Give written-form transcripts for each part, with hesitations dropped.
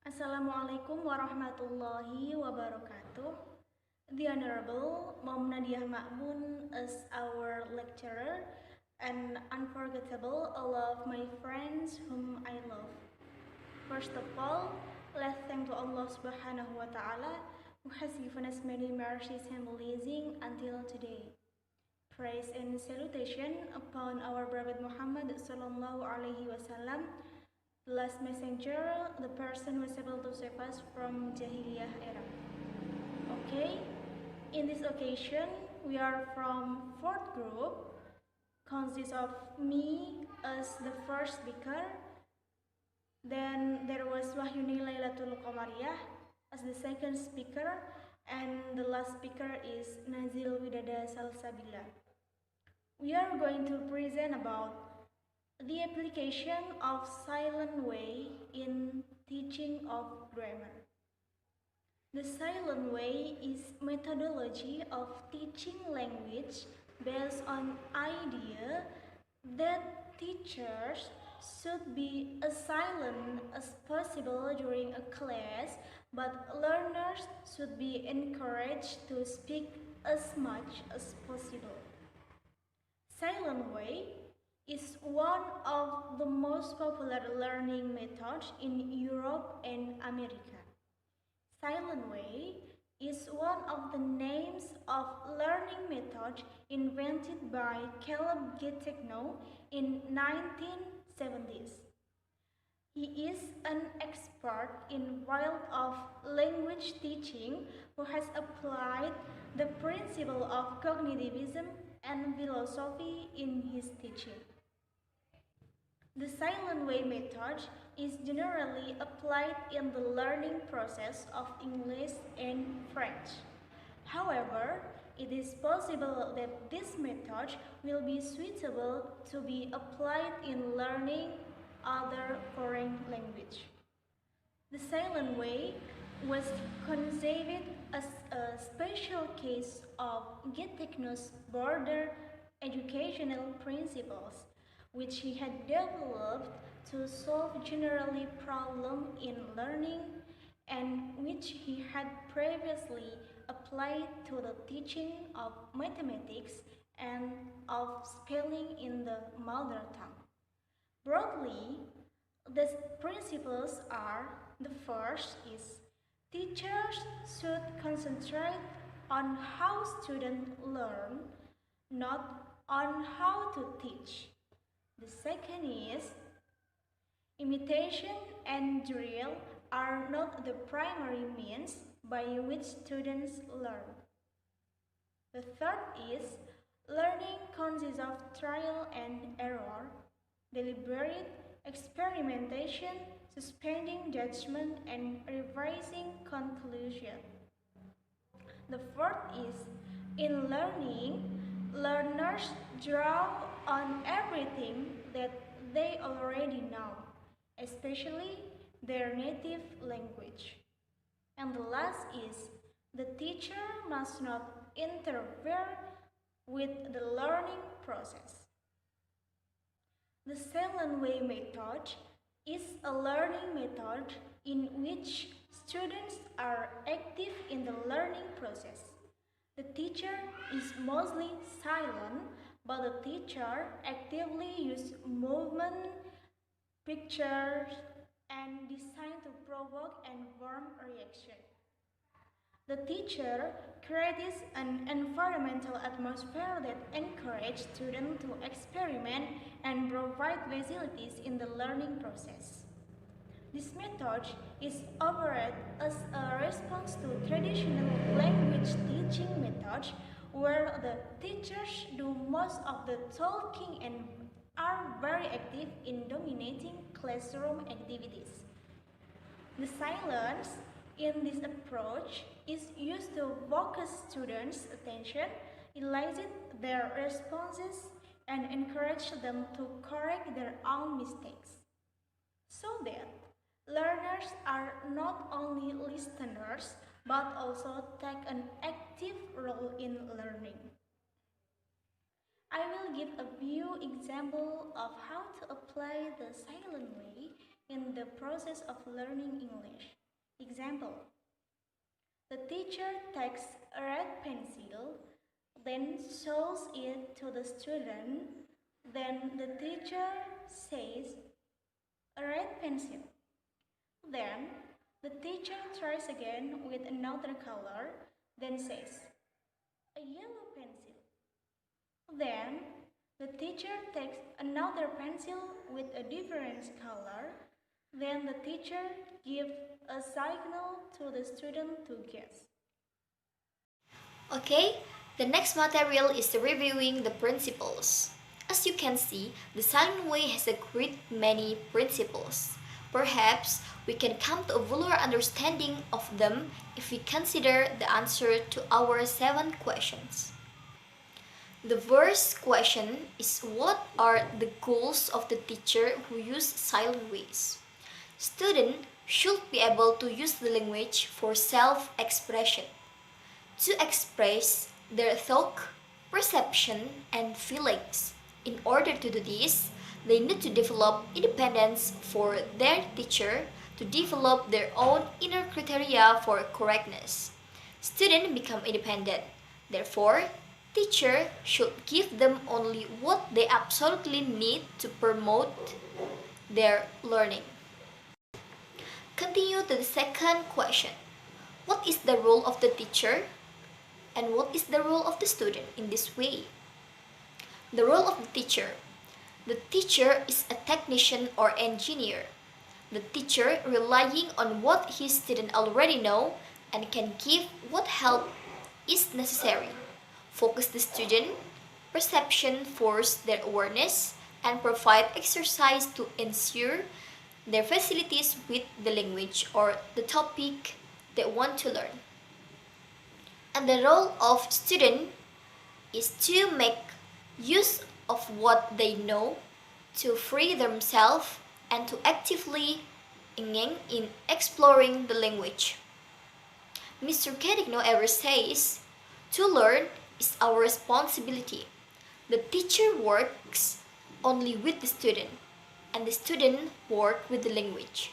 Assalamualaikum warahmatullahi wabarakatuh. The Honorable Mom Nadia Makmun is our lecturer and unforgettable all of my friends whom I love. First of all, let's thank to Allah Subhanahu wa Ta'ala who has given us many mercies and blessings until today. Praise and salutation upon our Prophet Muhammad Sallallahu Alaihi Wasallam, the last messenger, the person who was able to save us from Jahiliyah era. Okay, in this occasion, we are from fourth group, consists of me as the first speaker. Then there was Wahyuni Lailatul Qomariyah as the second speaker, and the last speaker is Nazil Widada Salsabila. We are going to present about the application of silent way in teaching of grammar. The silent way is methodology of teaching language based on idea that teachers should be as silent as possible during a class, but learners should be encouraged to speak as much as possible. Silent way is one of the most popular learning methods in Europe and America. Silent way is one of the names of learning methods invented by Kelompok in 1970s. He is an expert in field of language teaching who has applied the principle of cognitivism and philosophy in his teaching. The silent way method is generally applied in the learning process of English and French. However, it is possible that this method will be suitable to be applied in learning other foreign language. The silent way was conceived as a special case of Kelompok's border educational principles, which he had developed to solve generally problems in learning and which he had previously applied to the teaching of mathematics and of spelling in the mother tongue. Broadly, the principles are: the first is teachers should concentrate on how students learn, not on how to teach. The second is imitation and drill are not the primary means by which students learn. The third is learning consists of trial and error, deliberate experimentation, suspending judgment, and revising conclusion. The fourth is in learning, learners draw on everything that they already know, especially their native language. And the last is the teacher must not interfere with the learning process. The silent way method is a learning method in which students are active in the learning process. The teacher is mostly silent, but the teacher actively uses movement, pictures, and design to provoke and warm reaction. The teacher creates an environmental atmosphere that encourages students to experiment and provide facilities in the learning process. This method is offered as a response to traditional language teaching methods where the teachers do most of the talking and are very active in dominating classroom activities. The silence in this approach is used to focus students' attention, elicit their responses, and encourage them to correct their own mistakes, so that learners are not only listeners but also take an active role in learning. I will give a few examples of how to apply the silent way in the process of learning English. Example: the teacher takes a red pencil, then shows it to the student. Then the teacher says, a red pencil. Then the teacher tries again with another color, then says, a yellow pencil. Then the teacher takes another pencil with a different color. Then the teacher gives a signal to the student to guess. Okay, the next material is reviewing the principles. As you can see, the silent way has a great many principles. Perhaps we can come to a fuller understanding of them if we consider the answer to our 7 questions. The first question is, what are the goals of the teacher who use silent ways? Students should be able to use the language for self-expression, to express their thought, perception, and feelings. In order to do this, they need to develop independence for their teacher to develop their own inner criteria for correctness. Students become independent. Therefore, teacher should give them only what they absolutely need to promote their learning. Continue to the second question. What is the role of the teacher? And what is the role of the student in this way? The role of the teacher. The teacher is a technician or engineer. The teacher relying on what his student already know and can give what help is necessary. Focus the student, perception force their awareness, and provide exercise to ensure their facilities with the language or the topic they want to learn. And the role of student is to make use of what they know, to free themselves, and to actively engage in exploring the language. Mr. Cadigno ever says, to learn is our responsibility. The teacher works only with the student, and the student works with the language.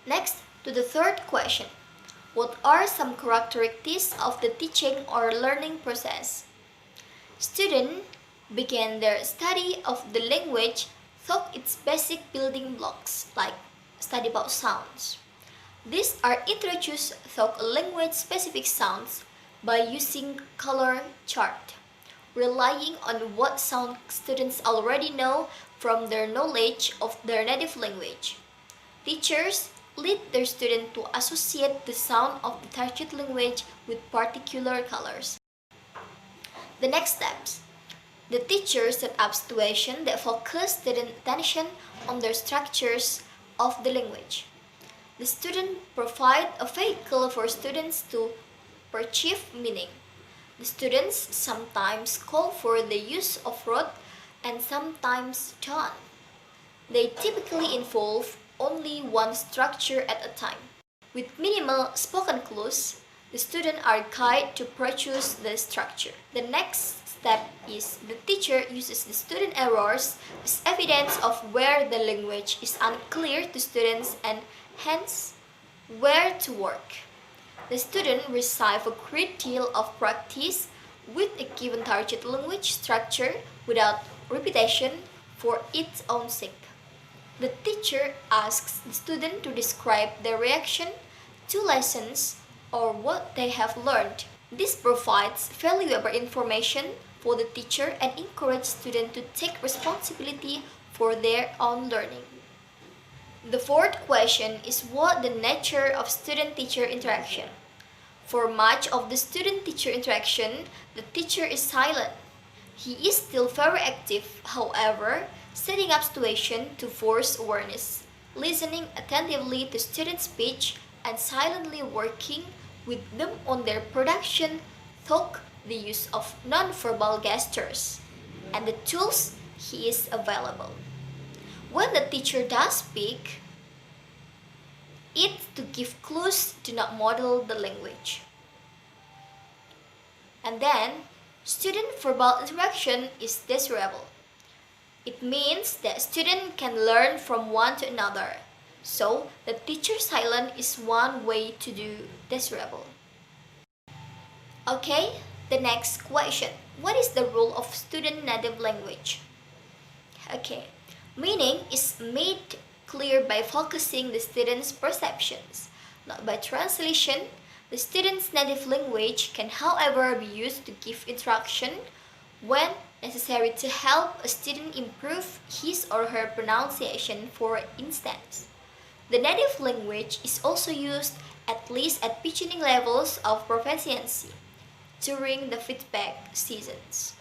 Next, to the third question. What are some characteristics of the teaching or learning process? Students begin their study of the language through its basic building blocks, like study about sounds. These are introduced through language-specific sounds by using color chart, relying on what sound students already know from their knowledge of their native language. Teachers lead their students to associate the sound of the target language with particular colors. The next steps. The teacher set up situations that focus student attention on the structures of the language. The student provide a vehicle for students to perceive meaning. The students sometimes call for the use of rote and sometimes don't. They typically involve only one structure at a time. With minimal spoken clues, the students are guided to produce the structure. The next step is the teacher uses the student errors as evidence of where the language is unclear to students and hence where to work. The student receives a great deal of practice with a given target language structure without repetition for its own sake. The teacher asks the student to describe their reaction to lessons or what they have learned. This provides valuable information for the teacher and encourages students to take responsibility for their own learning. The fourth question is, what the nature of student-teacher interaction? For much of the student-teacher interaction, the teacher is silent. He is still very active, however, setting up situations to force awareness, listening attentively to student speech, and silently working with them on their production through the use of non-verbal gestures and the tools he is available. When the teacher does speak, it's to give clues to not model the language. And then, student verbal interaction is desirable. It means that students can learn from one to another. So, the teacher silence is one way to do desirable. Okay, the next question. What is the role of student native language? Okay, meaning is made clear by focusing the student's perceptions, not by translation. The student's native language can, however, be used to give instruction when necessary to help a student improve his or her pronunciation, for instance. The native language is also used at least at beginning levels of proficiency during the feedback seasons.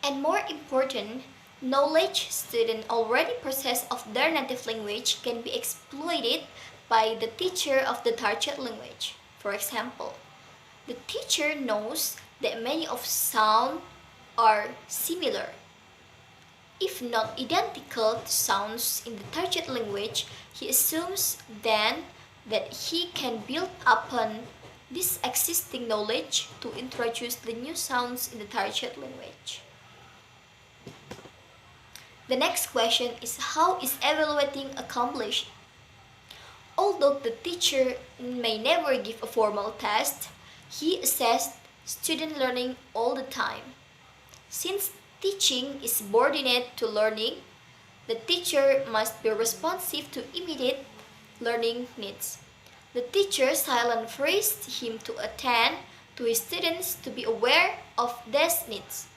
And more important, knowledge students already possess of their native language can be exploited by the teacher of the target language. For example, the teacher knows that many of sounds are similar, if not identical, to sounds in the target language. He assumes then that he can build upon this existing knowledge to introduce the new sounds in the target language. The next question is, how is evaluating accomplished? Although the teacher may never give a formal test, he assesses student learning all the time. Since teaching is subordinate to learning, the teacher must be responsive to immediate learning needs. The teacher silently frees him to attend to his students to be aware of these needs.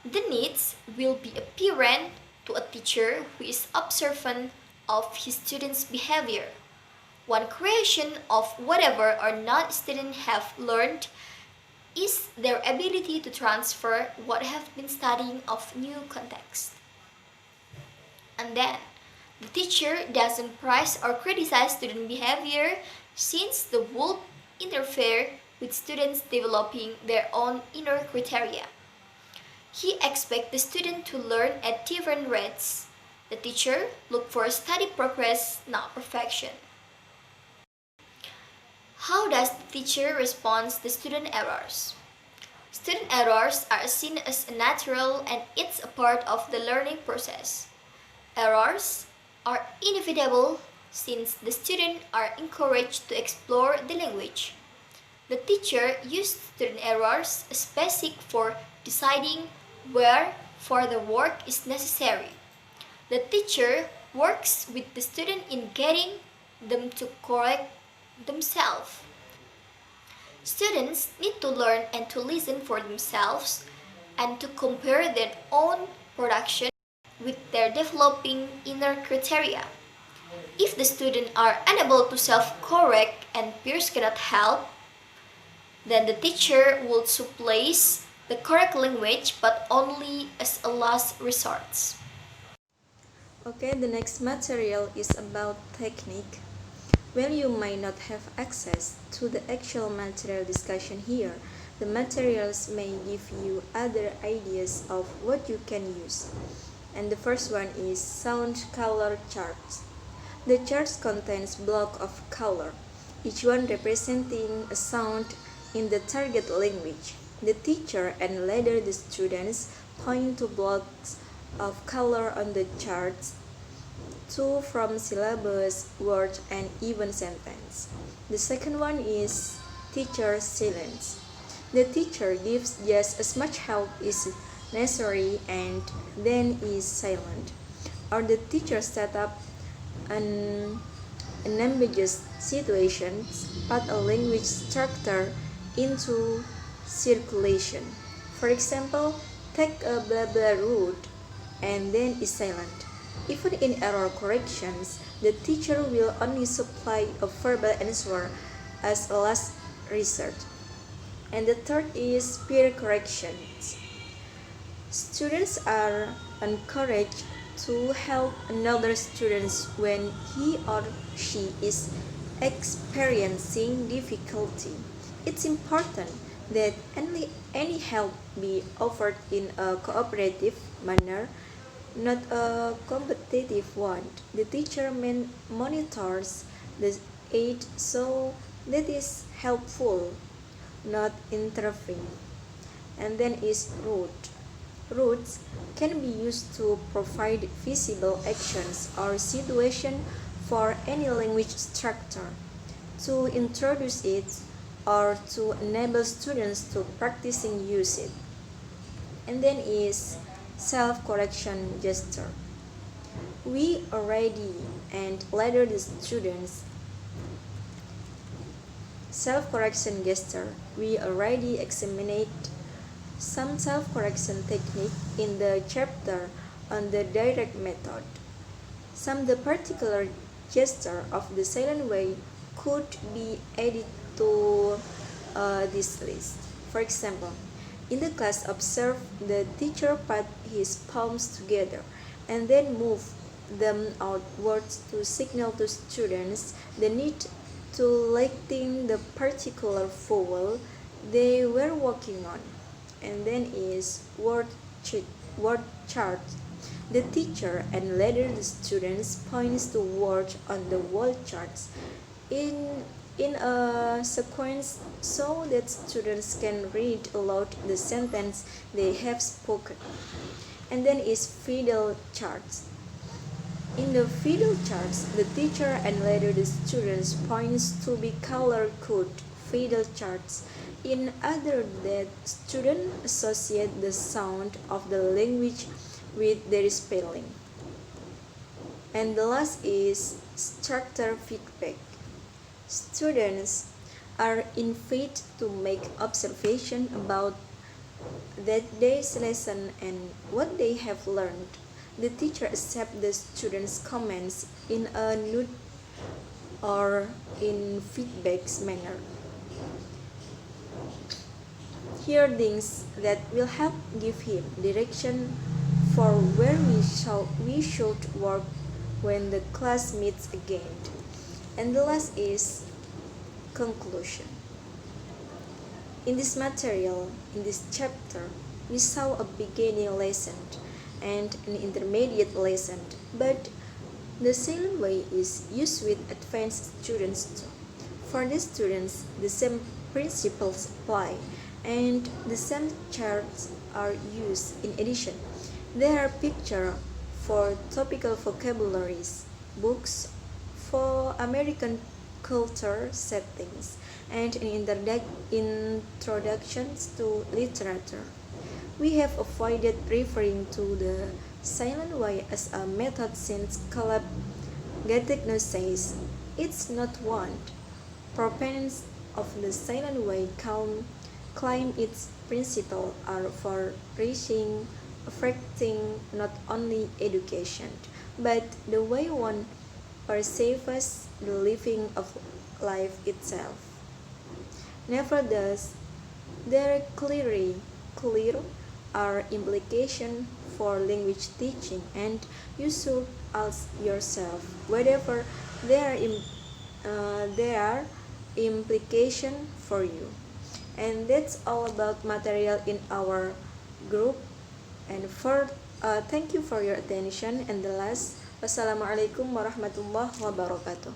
The needs will be apparent to a teacher who is observant of his students' behavior. One creation of whatever or not students have learned is their ability to transfer what have been studying of new context. And then, the teacher doesn't praise or criticize student behavior, since the would interfere with students developing their own inner criteria. He expects the student to learn at different rates. The teacher looks for study progress, not perfection. How does the teacher respond to student errors? Student errors are seen as natural and it's a part of the learning process. Errors are inevitable since the students are encouraged to explore the language. The teacher uses student errors as basic for deciding where further work is necessary. The teacher works with the student in getting them to correct themselves. Students need to learn and to listen for themselves and to compare their own production with their developing inner criteria. If the students are unable to self-correct and peers cannot help, then the teacher will supply the correct language, but only as a last resort. Okay, the next material is about technique. While you might not have access to the actual material discussion here, the materials may give you other ideas of what you can use. And the first one is sound color charts. The charts contains block of color, each one representing a sound in the target language. The teacher and later the students point to blocks of color on the charts to from syllabus, word, and even sentence. The second one is teacher silence. The teacher gives just as much help as necessary and then is silent. Or the teacher set up an ambiguous situations, put a language structure into circulation. For example, take a blah blah route and then is silent. Even in error corrections, the teacher will only supply a verbal answer as a last resort. And the third is peer corrections. Students are encouraged to help another student when he or she is experiencing difficulty. It's important that any help be offered in a cooperative manner, not a competitive one. The teacher monitors the aid so that is helpful, not interfering. And then is route. Roots can be used to provide visible actions or situation for any language structure, to introduce it, or to enable students to practicing use it. And then is self-correction gesture. We already and later the students self-correction gesture. We already examined some self-correction technique in the chapter on the direct method. Some the particular gesture of the silent way could be added to this list. For example, in the class observe the teacher pat his palms together and then move them outwards to signal to students the need to lighten the particular vowel they were working on. And then is word chart. The teacher and later the students points to words on the word charts in a sequence so that students can read aloud the sentence they have spoken. And then is fiddle charts. In the fiddle charts, the teacher and later the students points to be color-coded fiddle charts. In other that students associate the sound of the language with their spelling. And the last is structure feedback. Students are invited to make observation about that day's lesson and what they have learned. The teacher accepts the students' comments in a nude or in feedback's manner. Here things that will help give him direction for where we should work when the class meets again. And the last is conclusion. In this material, in this chapter, we saw a beginning lesson and an intermediate lesson, but the silent way is used with advanced students too. For the students, the same principles apply and the same charts are used. In addition, there are pictures for topical vocabularies, books for American culture settings, and an introductions to literature. We have avoided referring to the silent way as a method since Gategno says it's not one. Proponents of the silent way claim its principles are for reaching, affecting not only education, but the way one perceives the living of life itself. Nevertheless, there clear are implications for language teaching, and you should ask yourself whether there are implications for you. And that's all about material in our group. And thank you for your attention. And the last, wassalamualaikum warahmatullahi wabarakatuh.